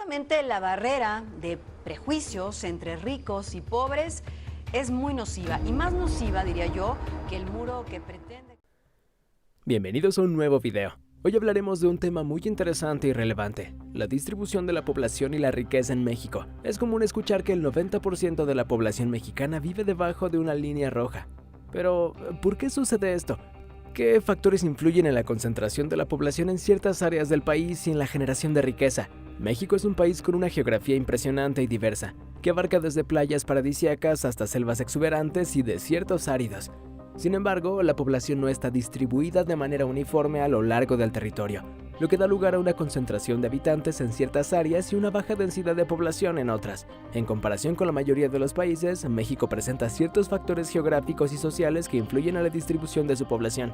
Justamente la barrera de prejuicios entre ricos y pobres es muy nociva, y más nociva, diría yo, que el muro que pretende... Bienvenidos a un nuevo video. Hoy hablaremos de un tema muy interesante y relevante, la distribución de la población y la riqueza en México. Es común escuchar que el 90% de la población mexicana vive debajo de una línea roja. Pero, ¿por qué sucede esto? ¿Qué factores influyen en la concentración de la población en ciertas áreas del país y en la generación de riqueza? México es un país con una geografía impresionante y diversa, que abarca desde playas paradisíacas hasta selvas exuberantes y desiertos áridos. Sin embargo, la población no está distribuida de manera uniforme a lo largo del territorio, lo que da lugar a una concentración de habitantes en ciertas áreas y una baja densidad de población en otras. En comparación con la mayoría de los países, México presenta ciertos factores geográficos y sociales que influyen a la distribución de su población.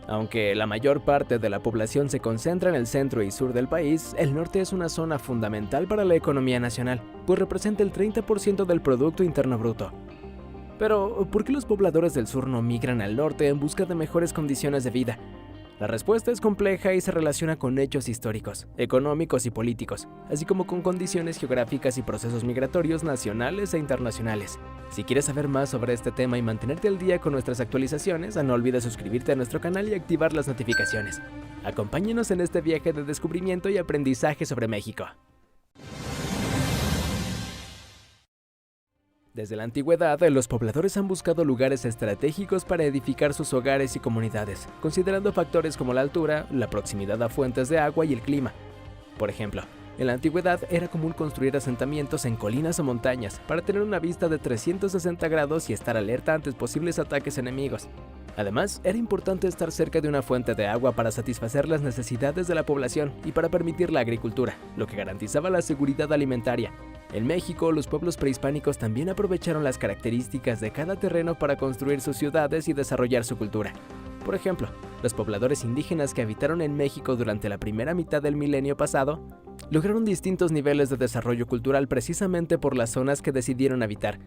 Aunque la mayor parte de la población se concentra en el centro y sur del país, el norte es una zona fundamental para la economía nacional, pues representa el 30% del Producto Interno Bruto. Pero, ¿por qué los pobladores del sur no migran al norte en busca de mejores condiciones de vida? La respuesta es compleja y se relaciona con hechos históricos, económicos y políticos, así como con condiciones geográficas y procesos migratorios nacionales e internacionales. Si quieres saber más sobre este tema y mantenerte al día con nuestras actualizaciones, no olvides suscribirte a nuestro canal y activar las notificaciones. Acompáñenos en este viaje de descubrimiento y aprendizaje sobre México. Desde la antigüedad, los pobladores han buscado lugares estratégicos para edificar sus hogares y comunidades, considerando factores como la altura, la proximidad a fuentes de agua y el clima. Por ejemplo, en la antigüedad era común construir asentamientos en colinas o montañas para tener una vista de 360 grados y estar alerta ante posibles ataques enemigos. Además, era importante estar cerca de una fuente de agua para satisfacer las necesidades de la población y para permitir la agricultura, lo que garantizaba la seguridad alimentaria. En México, los pueblos prehispánicos también aprovecharon las características de cada terreno para construir sus ciudades y desarrollar su cultura. Por ejemplo, los pobladores indígenas que habitaron en México durante la primera mitad del milenio pasado lograron distintos niveles de desarrollo cultural precisamente por las zonas que decidieron habitar.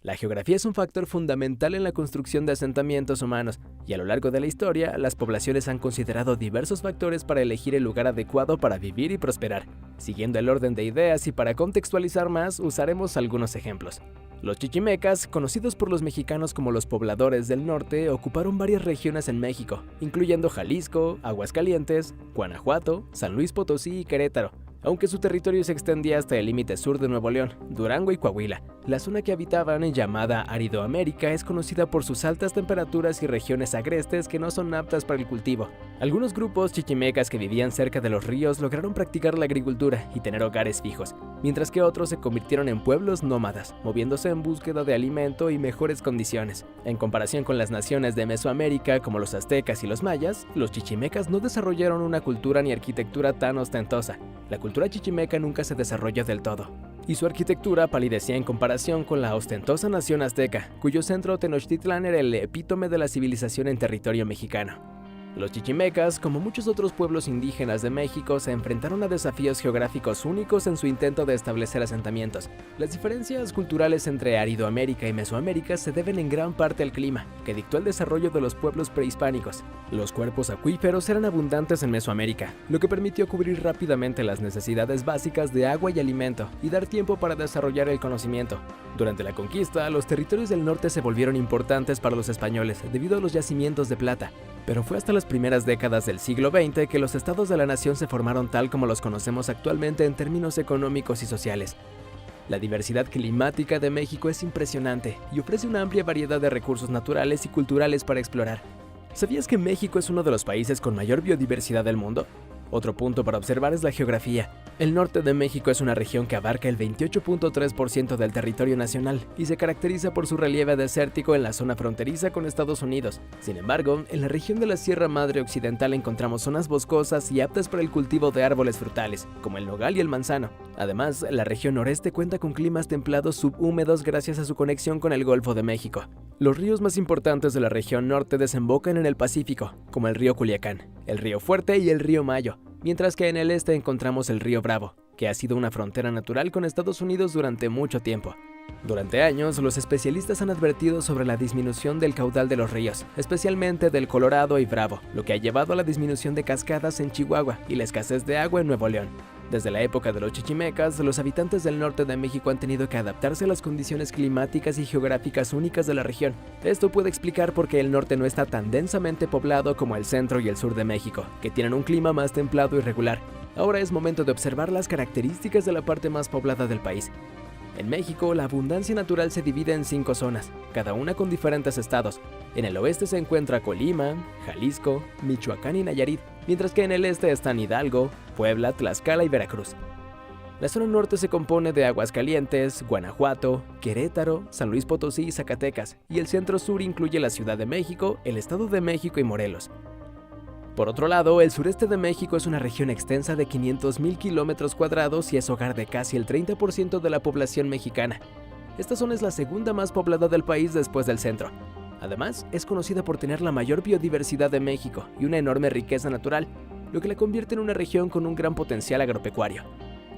La geografía es un factor fundamental en la construcción de asentamientos humanos, y a lo largo de la historia, las poblaciones han considerado diversos factores para elegir el lugar adecuado para vivir y prosperar. Siguiendo el orden de ideas y para contextualizar más, usaremos algunos ejemplos. Los chichimecas, conocidos por los mexicanos como los pobladores del norte, ocuparon varias regiones en México, incluyendo Jalisco, Aguascalientes, Guanajuato, San Luis Potosí y Querétaro. Aunque su territorio se extendía hasta el límite sur de Nuevo León, Durango y Coahuila, la zona que habitaban, llamada Aridoamérica, es conocida por sus altas temperaturas y regiones agrestes que no son aptas para el cultivo. Algunos grupos chichimecas que vivían cerca de los ríos lograron practicar la agricultura y tener hogares fijos, mientras que otros se convirtieron en pueblos nómadas, moviéndose en búsqueda de alimento y mejores condiciones. En comparación con las naciones de Mesoamérica, como los aztecas y los mayas, los chichimecas no desarrollaron una cultura ni arquitectura tan ostentosa. La cultura chichimeca nunca se desarrolló del todo, y su arquitectura palidecía en comparación con la ostentosa nación azteca, cuyo centro Tenochtitlán era el epítome de la civilización en territorio mexicano. Los chichimecas, como muchos otros pueblos indígenas de México, se enfrentaron a desafíos geográficos únicos en su intento de establecer asentamientos. Las diferencias culturales entre Aridoamérica y Mesoamérica se deben en gran parte al clima, que dictó el desarrollo de los pueblos prehispánicos. Los cuerpos acuíferos eran abundantes en Mesoamérica, lo que permitió cubrir rápidamente las necesidades básicas de agua y alimento, y dar tiempo para desarrollar el conocimiento. Durante la conquista, los territorios del norte se volvieron importantes para los españoles debido a los yacimientos de plata. Pero fue hasta las primeras décadas del siglo XX que los estados de la nación se formaron tal como los conocemos actualmente en términos económicos y sociales. La diversidad climática de México es impresionante y ofrece una amplia variedad de recursos naturales y culturales para explorar. ¿Sabías que México es uno de los países con mayor biodiversidad del mundo? Otro punto para observar es la geografía. El norte de México es una región que abarca el 28.3% del territorio nacional y se caracteriza por su relieve desértico en la zona fronteriza con Estados Unidos. Sin embargo, en la región de la Sierra Madre Occidental encontramos zonas boscosas y aptas para el cultivo de árboles frutales, como el nogal y el manzano. Además, la región noreste cuenta con climas templados subhúmedos gracias a su conexión con el Golfo de México. Los ríos más importantes de la región norte desembocan en el Pacífico, como el río Culiacán, el río Fuerte y el río Mayo, mientras que en el este encontramos el río Bravo, que ha sido una frontera natural con Estados Unidos durante mucho tiempo. Durante años, los especialistas han advertido sobre la disminución del caudal de los ríos, especialmente del Colorado y Bravo, lo que ha llevado a la disminución de cascadas en Chihuahua y la escasez de agua en Nuevo León. Desde la época de los chichimecas, los habitantes del norte de México han tenido que adaptarse a las condiciones climáticas y geográficas únicas de la región. Esto puede explicar por qué el norte no está tan densamente poblado como el centro y el sur de México, que tienen un clima más templado y regular. Ahora es momento de observar las características de la parte más poblada del país. En México, la abundancia natural se divide en 5 zonas, cada una con diferentes estados. En el oeste se encuentra Colima, Jalisco, Michoacán y Nayarit, mientras que en el este están Hidalgo, Puebla, Tlaxcala y Veracruz. La zona norte se compone de Aguascalientes, Guanajuato, Querétaro, San Luis Potosí y Zacatecas, y el centro sur incluye la Ciudad de México, el Estado de México y Morelos. Por otro lado, el sureste de México es una región extensa de 500,000 kilómetros cuadrados y es hogar de casi el 30% de la población mexicana. Esta zona es la segunda más poblada del país después del centro. Además, es conocida por tener la mayor biodiversidad de México y una enorme riqueza natural, lo que la convierte en una región con un gran potencial agropecuario.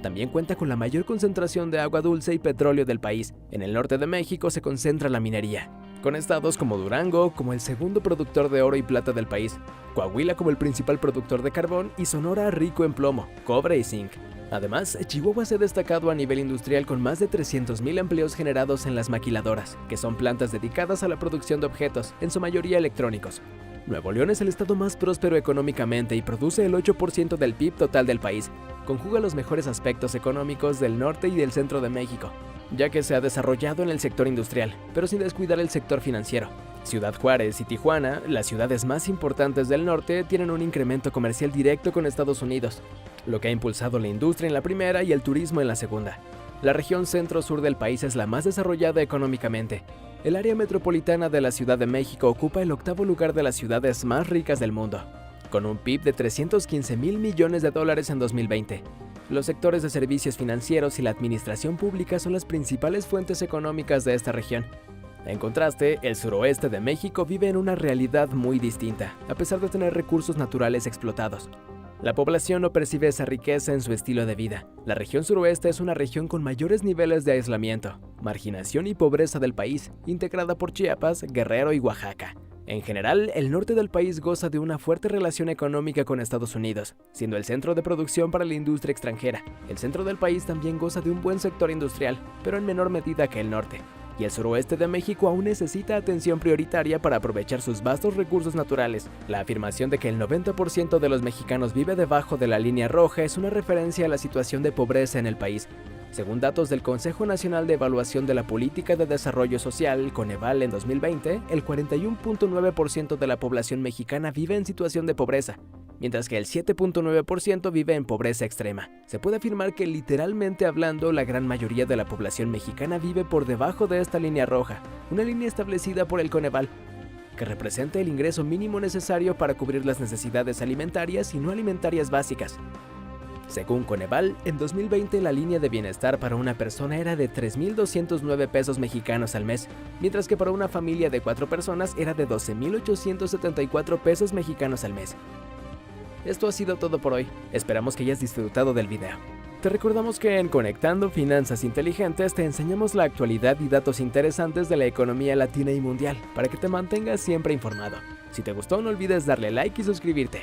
También cuenta con la mayor concentración de agua dulce y petróleo del país. En el norte de México se concentra la minería, con estados como Durango como el segundo productor de oro y plata del país, Coahuila como el principal productor de carbón y Sonora rico en plomo, cobre y zinc. Además, Chihuahua se ha destacado a nivel industrial con más de 300,000 empleos generados en las maquiladoras, que son plantas dedicadas a la producción de objetos, en su mayoría electrónicos. Nuevo León es el estado más próspero económicamente y produce el 8% del PIB total del país. Conjuga los mejores aspectos económicos del norte y del centro de México, ya que se ha desarrollado en el sector industrial, pero sin descuidar el sector financiero. Ciudad Juárez y Tijuana, las ciudades más importantes del norte, tienen un incremento comercial directo con Estados Unidos, lo que ha impulsado la industria en la primera y el turismo en la segunda. La región centro-sur del país es la más desarrollada económicamente. El área metropolitana de la Ciudad de México ocupa el 8º lugar de las ciudades más ricas del mundo, con un PIB de $315,000 millones en 2020. Los sectores de servicios financieros y la administración pública son las principales fuentes económicas de esta región. En contraste, el suroeste de México vive en una realidad muy distinta, a pesar de tener recursos naturales explotados. La población no percibe esa riqueza en su estilo de vida. La región suroeste es una región con mayores niveles de aislamiento, marginación y pobreza del país, integrada por Chiapas, Guerrero y Oaxaca. En general, el norte del país goza de una fuerte relación económica con Estados Unidos, siendo el centro de producción para la industria extranjera. El centro del país también goza de un buen sector industrial, pero en menor medida que el norte. Y el suroeste de México aún necesita atención prioritaria para aprovechar sus vastos recursos naturales. La afirmación de que el 90% de los mexicanos vive debajo de la línea roja es una referencia a la situación de pobreza en el país. Según datos del Consejo Nacional de Evaluación de la Política de Desarrollo Social, Coneval, en 2020, el 41.9% de la población mexicana vive en situación de pobreza, mientras que el 7.9% vive en pobreza extrema. Se puede afirmar que, literalmente hablando, la gran mayoría de la población mexicana vive por debajo de esta línea roja, una línea establecida por el Coneval, que representa el ingreso mínimo necesario para cubrir las necesidades alimentarias y no alimentarias básicas. Según Coneval, en 2020 la línea de bienestar para una persona era de 3,209 pesos mexicanos al mes, mientras que para una familia de 4 personas era de 12,874 pesos mexicanos al mes. Esto ha sido todo por hoy. Esperamos que hayas disfrutado del video. Te recordamos que en Conectando Finanzas Inteligentes te enseñamos la actualidad y datos interesantes de la economía latina y mundial para que te mantengas siempre informado. Si te gustó, no olvides darle like y suscribirte.